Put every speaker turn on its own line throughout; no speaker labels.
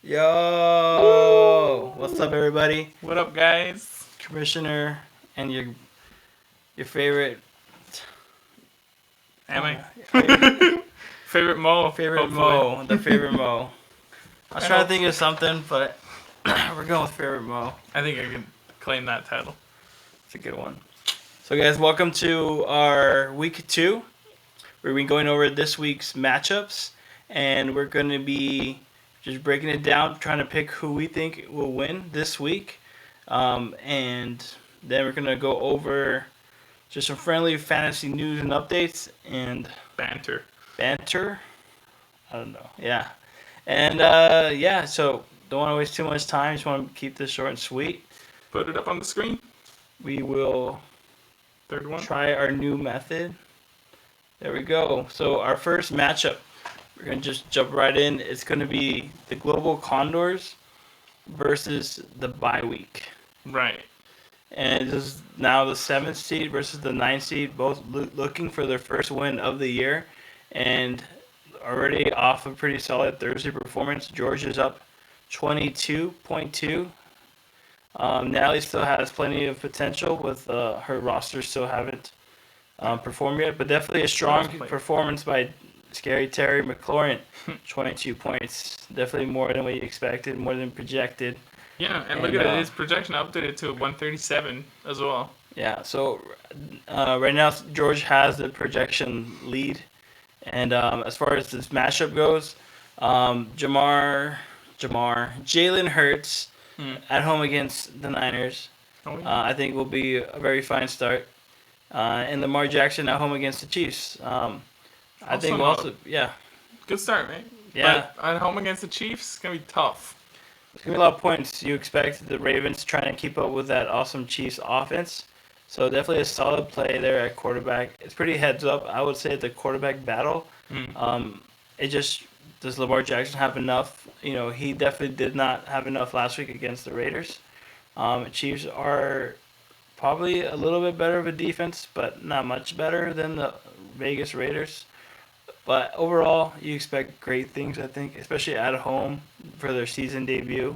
Yo, what's up, everybody?
What up, guys?
Commissioner and your favorite
Am I?
uh,
Favorite Mo,
favorite
hopefully.
Mo, the favorite Mo. I was
I
trying to
hope.
think of something, but we're going with favorite Mo.
I think I can claim that title.
It's a good one. So, guys, welcome to our week 2. We're going to be going over this week's matchups, and we're going to be just breaking it down, trying to pick who we think will win this week, and then we're going to go over just some friendly fantasy news and updates and
Banter.
banter. I don't know. Yeah. And yeah, so don't want to waste too much time. Just want to keep this short and sweet.
Put it up on the screen.
We will
Third one.
try our new method. There we go. So our first matchup, we're going to just jump right in. It's going to be the Global Condors versus the bye week.
Right.
And this is now the 7th seed versus the 9th seed, both looking for their first win of the year. And already off a pretty solid Thursday performance. George is up 22.2. Natalie still has plenty of potential with her roster still haven't performed yet, but definitely a strong performance by Scary Terry McLaurin. 22 points. Definitely more than we expected, more than projected.
Yeah, and look at it. His projection updated to 137 as well.
Yeah, so right now George has the projection lead. And as far as this matchup goes, Jalen Hurts at home against the Niners,
Oh, yeah.
I think will be a very fine start. And Lamar Jackson at home against the Chiefs. I think also, yeah.
Good start, man.
Yeah.
But at home against the Chiefs, it's going to be tough.
There's going to be a lot of points. You expect the Ravens trying to keep up with that awesome Chiefs offense. So definitely a solid play there at quarterback. It's pretty heads up. I would say the quarterback battle. It just does Lamar Jackson have enough? You know, he definitely did not have enough last week against the Raiders. Chiefs are probably a little bit better of a defense, but not much better than the Vegas Raiders. But overall, you expect great things, I think, especially at home for their season debut.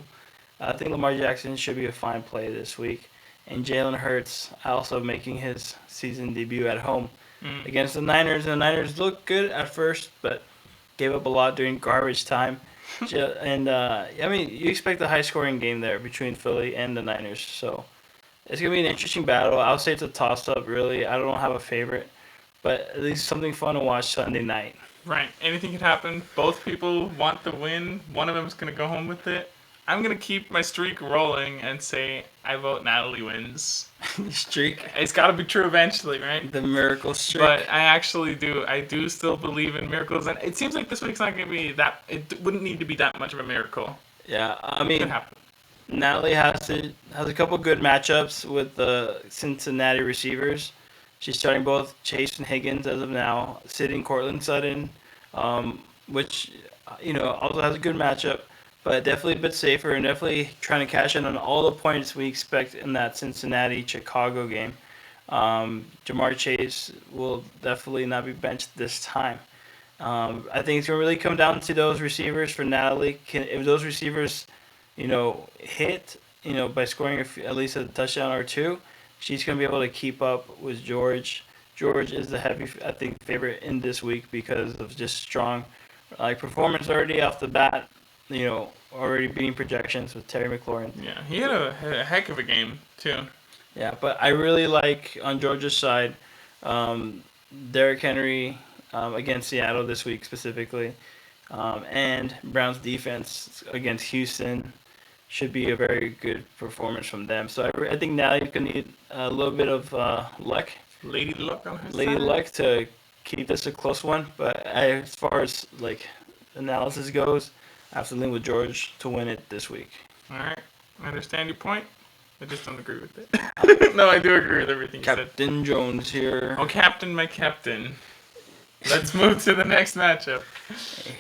I think Lamar Jackson should be a fine play this week. And Jalen Hurts also making his season debut at home against the Niners. And the Niners looked good at first, but gave up a lot during garbage time. And, I mean, you expect a high-scoring game there between Philly and the Niners. So it's going to be an interesting battle. I'll say it's a toss-up, really. I don't have a favorite, but at least something fun to watch Sunday night.
Right. Anything could happen. Both people want the win. One of them is going to go home with it. I'm going to keep my streak rolling and say I vote Natalie wins.
Streak.
It's got to be true eventually, right?
The miracle streak.
But I actually do. I do still believe in miracles. And it seems like this week's not going to be that. It wouldn't need to be that much of a miracle.
Yeah, I
It
mean,
could happen.
Natalie has a couple good matchups with the Cincinnati receivers. She's starting both Chase and Higgins as of now, sitting Cortland Sutton, which also has a good matchup, but definitely a bit safer and definitely trying to cash in on all the points we expect in that Cincinnati Chicago game. Jamar Chase will definitely not be benched this time. I think it's gonna really come down to those receivers for Natalie. If those receivers hit, by scoring at least a touchdown or two, she's going to be able to keep up with George. George is the heavy, I think, favorite in this week because of just strong performance already off the bat, already beating projections with Terry McLaurin.
Yeah, he had a heck of a game, too.
Yeah, but I really like, on Georgia's side, Derrick Henry against Seattle this week specifically, and Browns defense against Houston should be a very good performance from them. So I think Natalie's going to need a little bit of luck,
Lady luck on her
lady
side.
luck, to keep this a close one. But as far as analysis goes, I have to lean with George to win it this week.
All right, I understand your point. I just don't agree with it. No, I do agree with everything you said.
Captain Jones here.
Oh, Captain, my Captain. Let's move to the next matchup.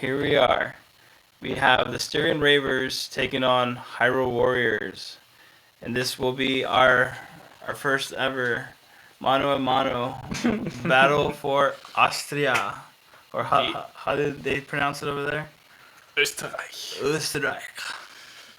Here we are. We have the Styrian Ravers taking on Hyrule Warriors. And this will be our first ever mano a mano battle for Austria. Or how did they pronounce it over there?
Österreich.
Österreich.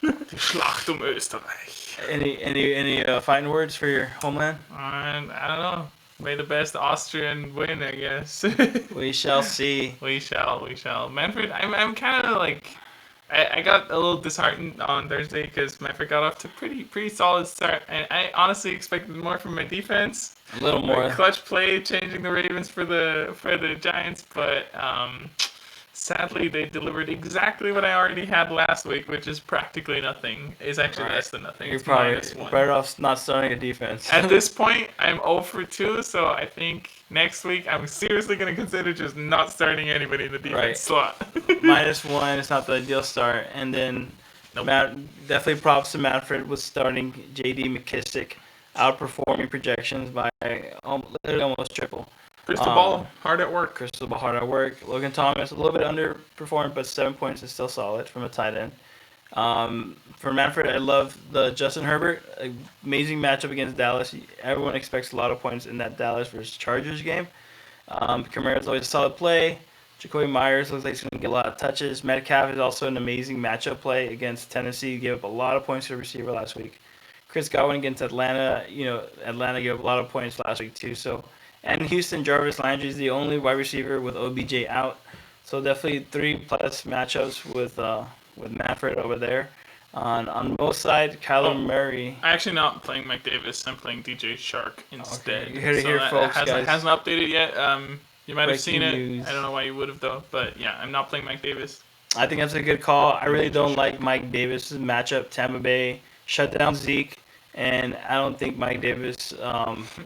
Die Schlacht um Österreich.
Any fighting words for your homeland?
And I don't know. May the best Austrian win, I guess.
We shall see.
We shall. Manfred, I'm kind of like, I got a little disheartened on Thursday because Manfred got off to pretty solid start, and I honestly expected more from my defense.
A little
Like
more.
clutch play, changing the Ravens for the Giants, but sadly they delivered exactly what I already had last week, which is practically nothing. It's actually less than nothing.
You're
It's
probably
-1.
better off not starting a defense.
At this point, I'm 0 for 2, so I think next week I'm seriously going to consider just not starting anybody in the defense
Right.
slot.
-1 is not the ideal start. And then
Nope.
definitely props to Manfred with starting J.D. McKissick, outperforming projections by literally almost triple.
Crystal ball, hard at work.
Crystal ball hard at work. Logan Thomas a little bit underperformed, but 7 points is still solid from a tight end. For Manfred, I love the Justin Herbert. Amazing matchup against Dallas. Everyone expects a lot of points in that Dallas versus Chargers game. Kamara's always a solid play. Jacoby Myers looks like he's going to get a lot of touches. Metcalf is also an amazing matchup play against Tennessee. He gave up a lot of points to the receiver last week. Chris Godwin against Atlanta. Atlanta gave up a lot of points last week too. So, and Houston, Jarvis Landry is the only wide receiver with OBJ out. So definitely 3+ matchups with Manfred over there. On both sides, Kyler Murray.
I'm actually not playing Mike Davis. I'm playing DJ Shark instead.
Okay. You heard it here, folks, guys.
Hasn't updated yet. You might have seen it.
News.
I don't know why you would have though. But yeah, I'm not playing Mike Davis.
I think that's a good call. I really don't like Mike Davis' matchup. Tampa Bay shut down Zeke, and I don't think Mike Davis.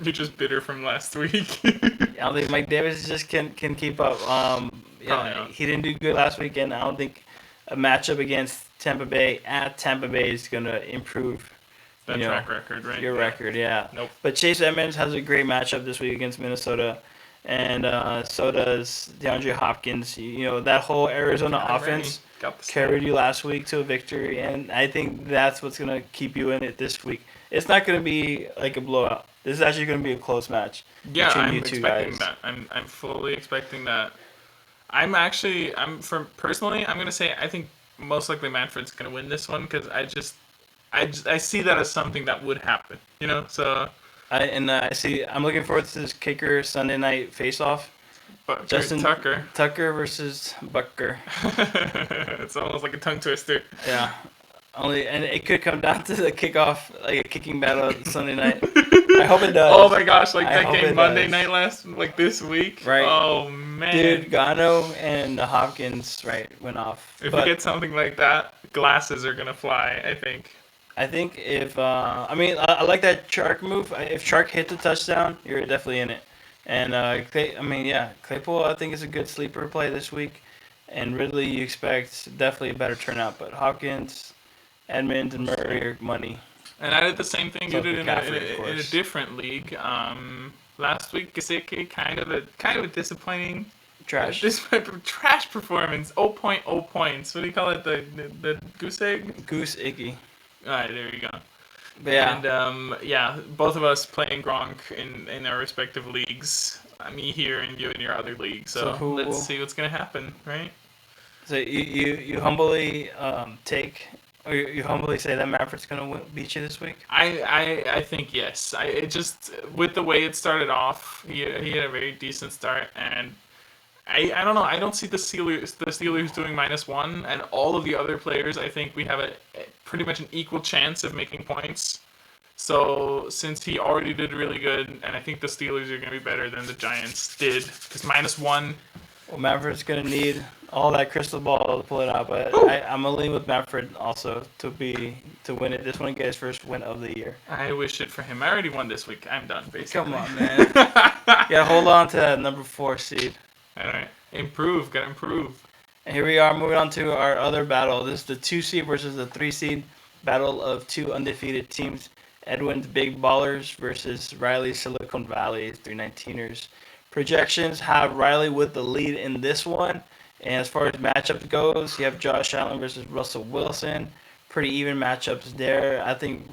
You're just bitter from last week.
I don't think Mike Davis just can keep up.
Not.
He didn't do good last weekend. I don't think a matchup against Tampa Bay at Tampa Bay is gonna improve
That track record, right?
your record. Yeah.
Nope.
But Chase Edmonds has a great matchup this week against Minnesota. And so does DeAndre Hopkins. That whole Arizona offense carried you last week to a victory, and I think that's what's going to keep you in it this week. It's not going to be like a blowout. This is actually going to be a close match
Yeah,
between
I'm
you two
expecting
guys.
that. I'm fully expecting that. I'm personally, I'm gonna say I think most likely Manfred's gonna win this one because I see that as something that would happen. So.
I see. I'm looking forward to this kicker Sunday night face-off.
But
Justin
Tucker.
Tucker versus Bucker.
It's almost like a tongue twister.
Yeah. And it could come down to the kickoff, like a kicking battle Sunday night. I hope it does.
Oh my gosh, like
I
that
hope
game
it
Monday
does.
night this week.
Right.
Oh man.
Dude, Gano and Hopkins, went off.
If we get something like that, glasses are gonna fly, I think.
I think if I like that Chark move. If Chark hits a touchdown, you're definitely in it. And Claypool I think is a good sleeper play this week. And Ridley you expect definitely a better turnout, but Hopkins, Edmonds, and Murray are money.
And I did the same thing you
So
did in
McCaffrey, of
a
course.
different league. Last week, Gesicki kind of a disappointing
Trash.
trash performance. 0.0 points. What do you call it? The goose egg?
Goose Icky.
All right, there you go.
But yeah.
And both of us playing Gronk in our respective leagues. Me here and you in your other league. So let's see what's gonna happen, right?
So you humbly you humbly say that Manfred's gonna beat you this week.
I think yes. It just with the way it started off, he had a very decent start, and I don't know. I don't see the Steelers doing -1, and all of the other players. I think we have a pretty much an equal chance of making points. So since he already did really good, and I think the Steelers are going to be better than the Giants did, because -1.
Well, Manfred's gonna need all that crystal ball to pull it out, but I'm gonna lean with Manfred also to win it. This one get his first win of the year.
I wish it for him. I already won this week. I'm done, basically.
Come on, man. Yeah, hold on to that number 4 seed.
All right, gotta improve.
And here we are moving on to our other battle. This is the 2 seed versus the 3 seed battle of 2 undefeated teams. Edwin's Big Ballers versus Riley's Silicon Valley 319ers. Projections have Riley with the lead in this one. And as far as matchup goes, you have Josh Allen versus Russell Wilson. Pretty even matchups there. I think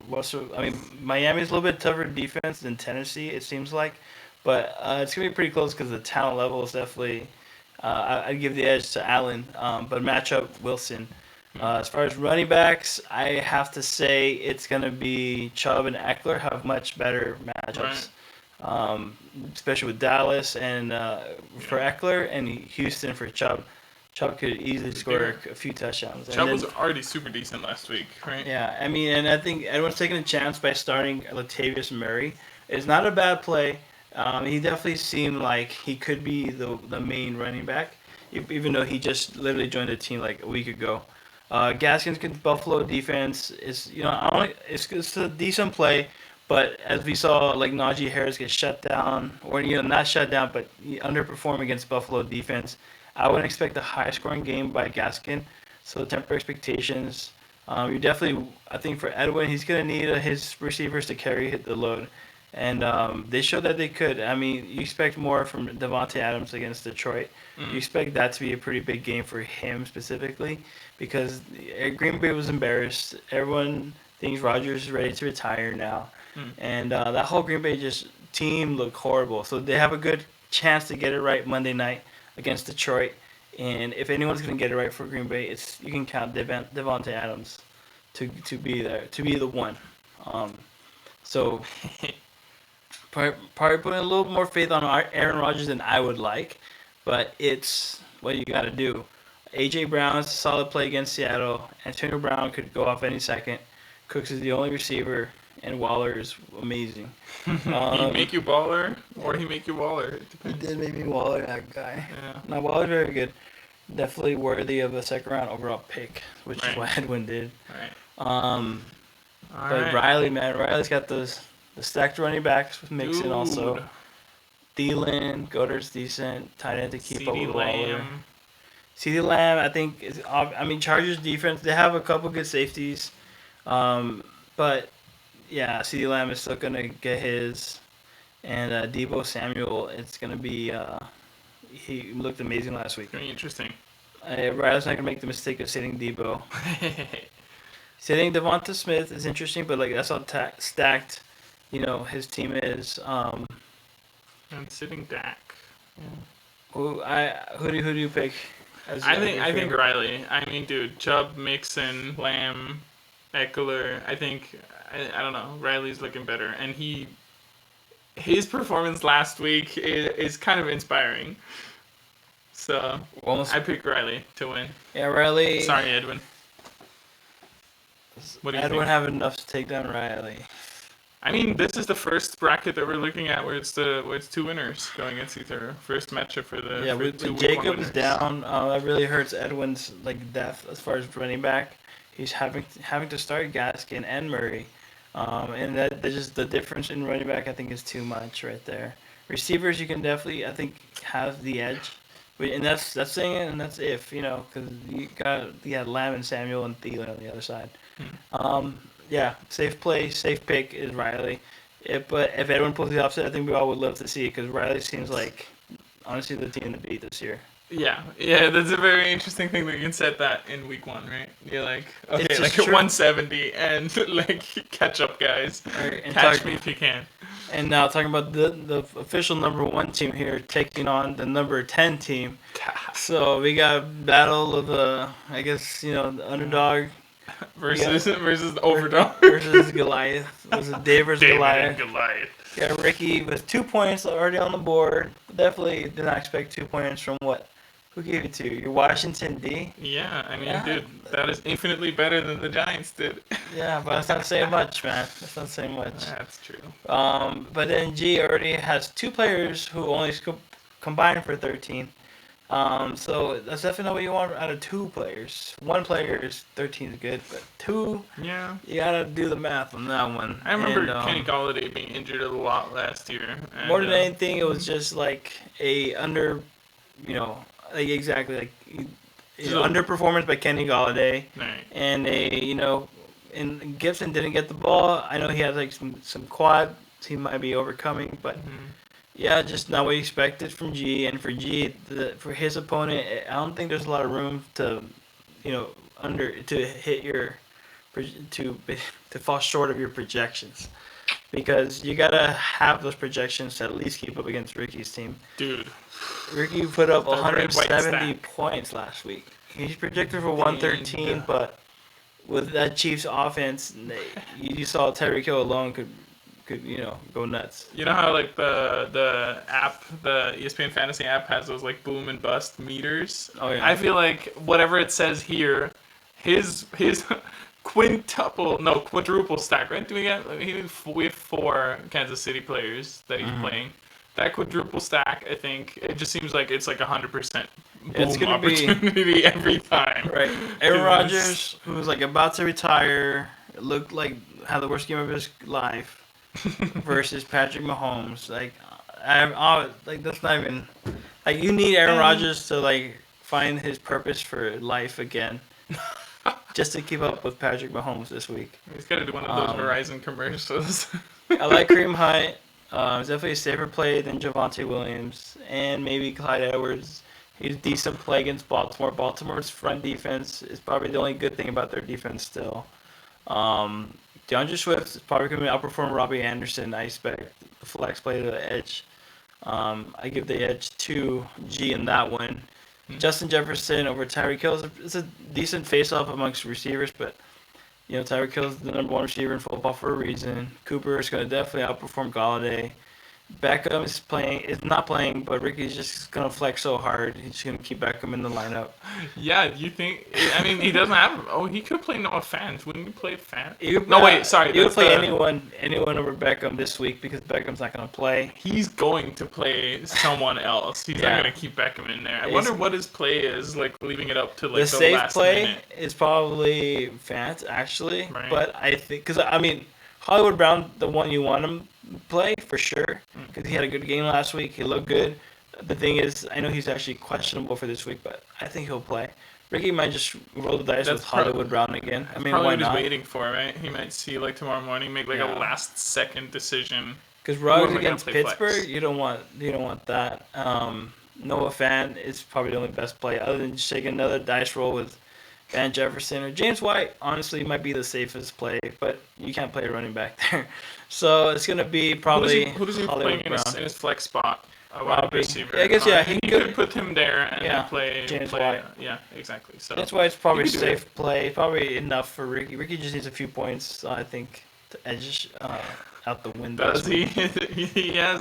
Miami's a little bit tougher defense than Tennessee, it seems like. But it's going to be pretty close because the talent level is definitely, I'd give the edge to Allen. But matchup, Wilson. As far as running backs, I have to say it's going to be Chubb and Eckler have much better matchups,
Right.
especially with Dallas and for
Yeah.
Eckler and Houston for Chubb. Chubb could easily score a few touchdowns. And
Chubb
then,
was already super decent last week, right?
yeah, I mean, and I think everyone's taking a chance by starting Latavius Murray. It's not a bad play. He definitely seemed like he could be the main running back, even though he just literally joined the team like a week ago. Gaskins' Buffalo defense is, it's a decent play, but as we saw, like Najee Harris get shut down, or not shut down, but he underperform against Buffalo defense. I wouldn't expect a high scoring game by Gaskin, so temper expectations. You definitely, I think for Edwin, he's gonna need his receivers to carry the load, and they showed that they could. I mean, you expect more from Devontae Adams against Detroit. You expect that to be a pretty big game for him specifically, because Green Bay was embarrassed. Everyone thinks Rodgers is ready to retire now, and that whole Green Bay just team looked horrible. So they have a good chance to get it right Monday night against Detroit. And if anyone's going to get it right for Green Bay, it's you can count Devontae Adams to be there, to be the one. Um, so probably putting a little more faith on Aaron Rodgers than I would like, but it's what you got to do. AJ Brown is a solid play against Seattle. Antonio Brown could go off any second. Cooks is the only receiver, and Waller is amazing.
He make you baller, or he make you Waller. It
He
depends.
did make me Waller, that guy.
Yeah.
No, Waller's very good. Definitely worthy of a second round overall pick, which is
Right.
what Edwin did.
All
Um, but
right.
Riley, man, Riley's got the stacked running backs with Mixon also. Thielen, Goddard's decent. Tight end to keep up
CeeDee
with Waller.
Lamb.
CeeDee Lamb, I think, I mean, Chargers defense, they have a couple good safeties. But, yeah, CeeDee Lamb is still going to get his. And Debo Samuel, it's going to be, he looked amazing last week.
Very interesting.
Riley's not going to make the mistake of sitting Debo. Sitting Devonta Smith is interesting, but, like, that's how stacked, his team is.
I'm sitting Dak.
Who do you pick?
I think Riley. I mean, dude, Chubb, Mixon, Lamb, Eckler. I don't know. Riley's looking better, and his performance last week is kind of inspiring. So
Almost,
I pick Riley to win.
yeah, Riley.
Sorry, Edwin. What do you
Edwin
think?
have enough to take down Riley.
I mean, this is the first bracket that we're looking at where it's two winners going against each other. First matchup for the
Yeah,
for
with
two week one
Jacobs
winners.
down, that really hurts Edwin's depth as far as running back. He's having to start Gaskin and Murray, and that's just the difference in running back. I think is too much right there. Receivers, you can definitely I think have the edge, and that's saying it, and that's if because you had Lamb and Samuel and Thielen on the other side. Yeah, safe play, safe pick is Riley. But if everyone pulls the opposite, I think we all would love to see it because Riley seems like honestly the team to beat this year.
Yeah, that's a very interesting thing that you can set that in week one, right? You're like, okay,
It's
like
just
at
true.
170 and like catch up, guys.
Right, and
Catch
talk-
me if you can.
And now talking about the official number 1 team here taking on the number 10 team. So we got battle of I guess the underdog
versus the overdog.
versus Goliath. Was it Dave versus
David
Goliath?
and Goliath.
Yeah, Ricky with 2 points already on the board. Definitely did not expect 2 points from what? Who gave it to you? Your Washington D?
Yeah, I mean,
Yeah.
dude, that is infinitely better than the Giants did.
Yeah, but that's not saying much, man. That's not saying much.
That's true.
But then G already has 2 players who only combined for 13. So that's definitely not what you want out of 2 players. 1 player is 13 is good, but 2,
Yeah.
you gotta do the math on that one.
I remember
And,
Kenny Galladay being injured a lot last year. And,
more than anything, it was just like a like exactly like
So-
underperformance by Kenny Galladay,
Right.
and and Gibson didn't get the ball. I know he had like some quads he might be overcoming, but yeah, just not what you expected from G. And for G, for his opponent, I don't think there's a lot of room to to hit your to fall short of your projections. Because you gotta have those projections to at least keep up against Ricky's team.
Dude.
Ricky put up
The red, white
170
stack.
points last week. He's projected for 113, but with that Chiefs offense, you saw Tyreek Hill alone could go nuts.
You know how like the app, the ESPN Fantasy app has those like boom and bust meters.
Oh yeah.
I feel like whatever it says here, his quadruple stack. Right? Do we get? We have 4 Kansas City players that he's playing. That quadruple stack, I think, it just seems like it's like 100%
It's
boom
gonna be
opportunity every time.
right. Aaron Rodgers, who's like about to retire, looked like had the worst game of his life, versus Patrick Mahomes. Like that's not even like you need Aaron Rodgers to like find his purpose for life again, just to keep up with Patrick Mahomes this week.
He's got to do one of those Verizon commercials.
I like Kareem Hunt. He's definitely a safer play than Javonte Williams and maybe Clyde Edwards. He's a decent play against Baltimore. Baltimore's front defense is probably the only good thing about their defense still. DeAndre Swift is probably going to outperform Robbie Anderson. I expect the flex play to the edge. I give the edge to G in that one. Justin Jefferson over Tyreek Hill is a decent face-off amongst receivers, but Tyreek Hill's the number 1 receiver in football for a reason. Cooper is going to definitely outperform Galladay. Beckham is not playing, but Ricky's just gonna flex so hard. He's just gonna keep Beckham in the lineup.
Yeah, you think? I mean, he doesn't have. Oh, he could play Noah Fant. Wouldn't he play Fant? Sorry.
You would play anyone over Beckham this week because Beckham's not gonna play.
He's going to play someone else. He's not gonna keep Beckham in there. I wonder what his play is, like leaving it up to like the
safe
last
play
minute.
is probably Fant actually,
Right.
but I think because Hollywood Brown, the one you want him to play for sure, because he had a good game last week. He looked good. The thing is, I know he's actually questionable for this week, but I think he'll play. Ricky might just roll the dice with Hollywood Brown again. I mean,
probably
why
what he's
not?
waiting for, right? He might see like tomorrow morning, make like a last second decision.
Because Ruggs against Pittsburgh, you don't want that. Noah Fant is probably the only best play other than just taking another dice roll with Van Jefferson or James White. Honestly, might be the safest play, but you can't play a running back there. So it's gonna be probably
Who does he play in his flex spot?
Robbie.
Receiver.
I guess
he could put him there and then play
James White.
Yeah, exactly. So
that's why it's probably a safe play. Probably enough for Ricky. Ricky just needs a few points, I think, to edge out the window.
Does he? He has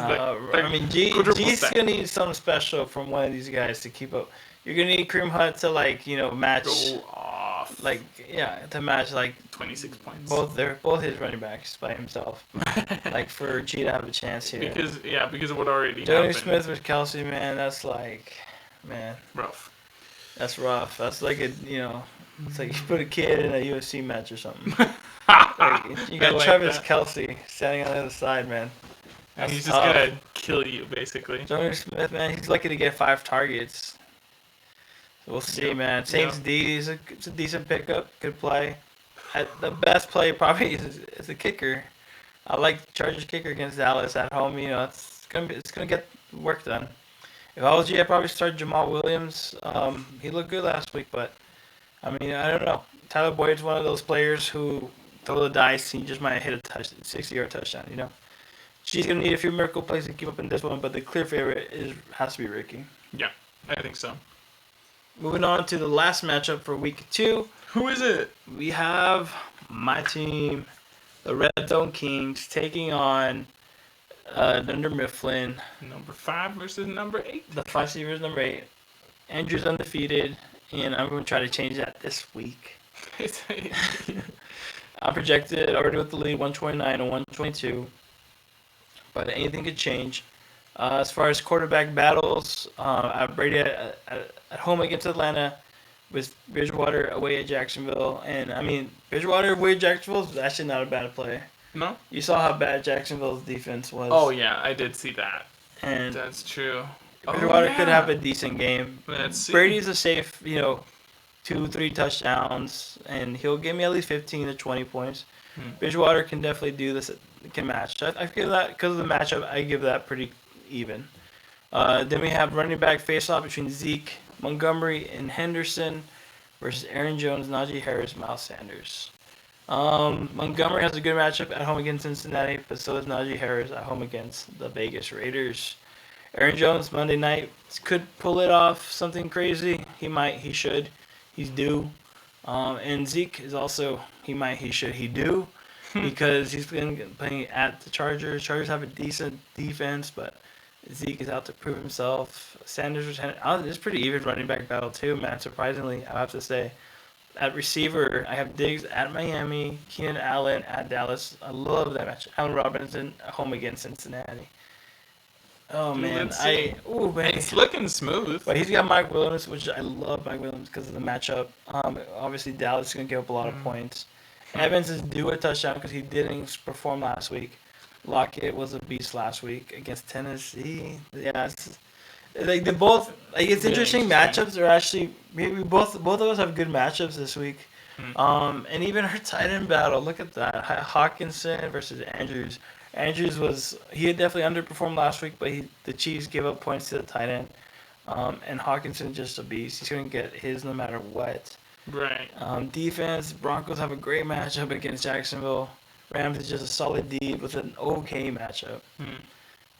G's gonna need something special from one of these guys to keep up. You're gonna need Kareem Hunt to match.
Go off.
To match
26 points.
Both his running backs by himself. For G to have a chance here.
Because of what already
Johnny
happened.
Smith with Kelsey, man, that's
rough.
That's rough. That's like it's like you put a kid in a UFC match or something. You got Travis Kelsey standing on the other side, man.
And he's just gonna kill you, basically.
Johnny Smith, man, he's lucky to get 5 targets. We'll see, man. Saints D is a decent pickup. Good play. The best play probably is the kicker. I like Chargers kicker against Dallas at home. It's gonna get work done. If I was you, I'd probably start Jamal Williams. He looked good last week, but I don't know. Tyler Boyd's one of those players who throw the dice. He just might hit a 60-yard touchdown. She's gonna need a few miracle plays to keep up in this one, but the clear favorite has to be Ricky.
Yeah, I think so.
Moving on to the last matchup for week 2.
Who is it?
We have my team, the Red Zone Kings, taking on Dunder Mifflin.
Number 5 versus number 8.
The 5 seed versus number 8. Andrew's undefeated, and I'm going to try to change that this week. I'm projected already with the lead 129 and 122, but anything could change. As far as quarterback battles, I have Brady at home against Atlanta, with Bridgewater away at Jacksonville. And Bridgewater away at Jacksonville is actually not a bad play.
No?
You saw how bad Jacksonville's defense was.
Oh, yeah, I did see that.
And
that's true.
Bridgewater could have a decent game.
Let's see.
Brady's a safe, 2-3 touchdowns, and he'll give me at least 15 to 20 points. Bridgewater can definitely do this, can match. I give that, because of the matchup, I give that pretty even. Then we have running back face-off between Zeke, Montgomery, and Henderson versus Aaron Jones, Najee Harris, Miles Sanders. Montgomery has a good matchup at home against Cincinnati, but so does Najee Harris at home against the Vegas Raiders. Aaron Jones Monday night could pull it off, something crazy. He might, he should. he's due. And Zeke is also he do because he's been playing at the Chargers. Chargers have a decent defense, but Zeke is out to prove himself. Sanders was it's pretty even running back battle too, man. Surprisingly, I have to say. At receiver, I have Diggs at Miami, Keenan Allen at Dallas. I love that match. Allen Robinson at home against Cincinnati. Oh man,
Let's see.
man.
It's looking smooth.
But he's got Mike Williams, which I love Mike Williams because of the matchup. Obviously Dallas is gonna give up a lot of points. Evans is due a touchdown because he didn't perform last week. Lockett was a beast last week against Tennessee. Yeah, like they both it's interesting matchups. Are actually maybe both of us have good matchups this week. And even our tight end battle. Look at that, Hawkinson versus Andrews. He had definitely underperformed last week, but the Chiefs gave up points to the tight end. And Hawkinson just a beast. He's gonna get his no matter what.
Right.
Defense, Broncos have a great matchup against Jacksonville. Rams is just a solid D with an okay matchup.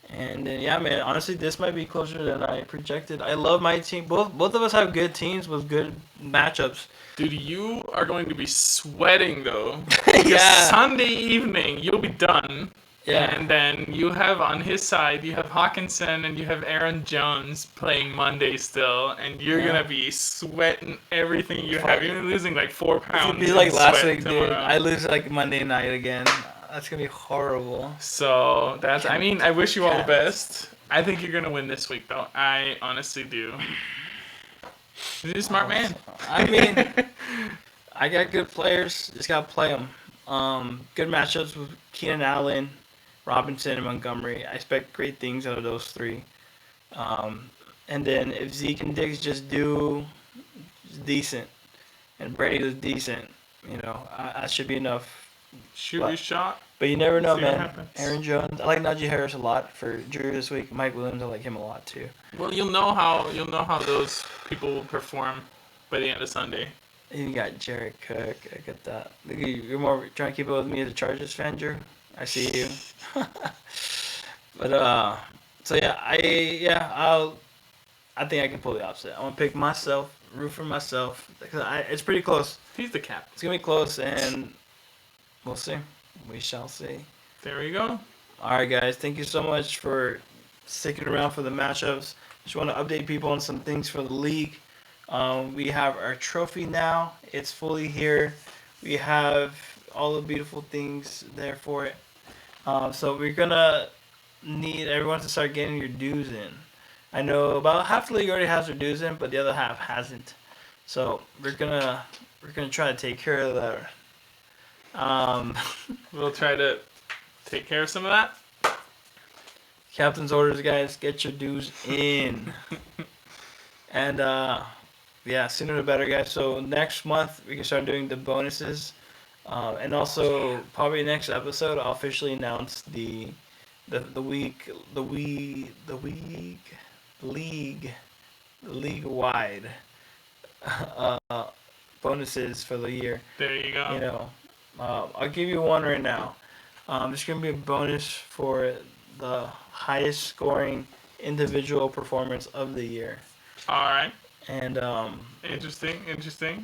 And then yeah, man, honestly, this might be closer than I projected. I love my team. Both of us have good teams with good matchups.
Dude, you are going to be sweating though.
Yeah.
Sunday evening, you'll be done.
Yeah.
And then you have on his side, you have Hawkinson and you have Aaron Jones playing Monday still, and you're gonna be sweating everything you have. You're losing like 4 pounds.
It'll be like
in
last
sweat
week, dude.
tomorrow.
I lose like Monday night again. That's gonna be horrible.
So that's. I mean, I wish you all the
Cats.
best. I think you're gonna win this week, though. I honestly do. You're a smart man.
I mean, I got good players. Just gotta play them. Good matchups with Keenan Allen, Robinson, and Montgomery. I expect great things out of those three. And then if Zeke and Diggs just do decent, and Brady does decent, that should be enough.
Shoot your shot.
But you never know,
See what
man.
happens.
Aaron Jones. I like Najee Harris a lot for Drew this week. Mike Williams, I like him a lot too.
Well, you'll know how those people will perform by the end of Sunday.
And you got Jared Cook. I get that. You're more trying to keep up with me as a Chargers fan, Drew. I see you. But so yeah, I think I can pull the opposite. I'm gonna pick myself, root for myself. It's pretty close.
He's the cap.
It's gonna be close, and we'll see. We shall see.
There we go.
All right, guys. Thank you so much for sticking around for the matchups. Just want to update people on some things for the league. We have our trophy now. It's fully here. We have all the beautiful things there for it. So we're gonna need everyone to start getting your dues in. I know about half the league already has their dues in, but the other half hasn't. So we're gonna try to take care of that.
We'll try to take care of some of that.
Captain's orders, guys. Get your dues in. And sooner the better, guys. So next month we can start doing the bonuses, and also probably next episode I'll officially announce the league wide bonuses for the year.
There you go.
I'll give you one right now. There's gonna be a bonus for the highest scoring individual performance of the year.
All right.
And
Interesting.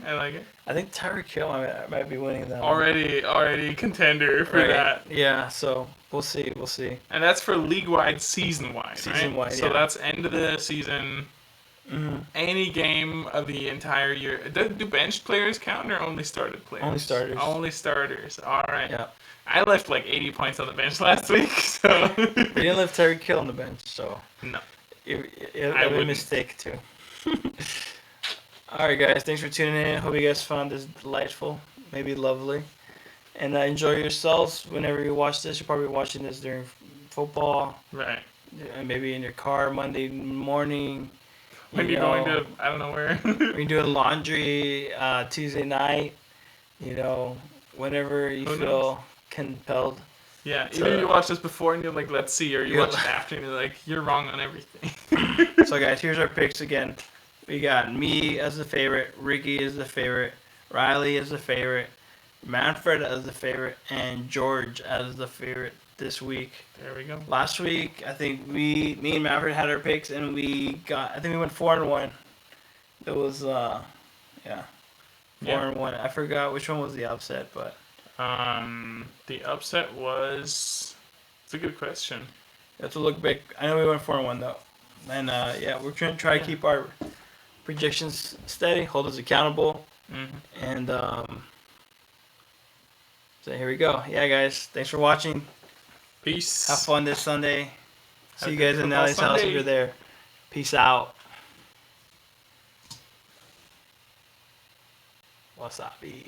I like it.
I think Tyreek Hill might be winning that.
Already contender for that.
Yeah. So we'll see.
And that's for league-wide, season-wide,
Season-wide,
right? So
yeah.
that's end of the season.
Mm-hmm.
Any game of the entire year. Do bench players count or only started players?
Only starters.
Only starters. All right.
Yeah.
I left like 80 points on the bench last week, so.
We didn't leave Tyreek Hill on the bench, so
No.
it
I
was a
wouldn't.
mistake too. All right, guys. Thanks for tuning in. Hope you guys found this delightful, maybe lovely, and enjoy yourselves whenever you watch this. You're probably watching this during football,
Right.
maybe in your car Monday morning.
When you're going to, I don't know where.
When you're doing laundry Tuesday night, whenever you
Who
feel
knows?
compelled.
Yeah, either you watch this before and you're like, let's see, or you
Yeah.
watch it after and you're like, you're wrong on everything.
So, guys, here's our picks again. We got me as the favorite, Ricky is the favorite, Riley is the favorite, Manfred as the favorite, and George as the favorite this week.
There we go.
Last week, I think me and Manfred had our picks, and I think we went 4-1. It was, 4-1. I forgot which one was the upset, but
The upset was. It's a good question.
you have to look back. I know we went 4-1 though, and yeah, we're trying to try to keep our projections steady, hold us accountable, and so here we go. Yeah, guys, thanks for watching.
Peace.
Have fun this Sunday. See
Have
you
a good
guys in
football
Nelly's house if
Sunday.
you're there. Peace out. Wasabi.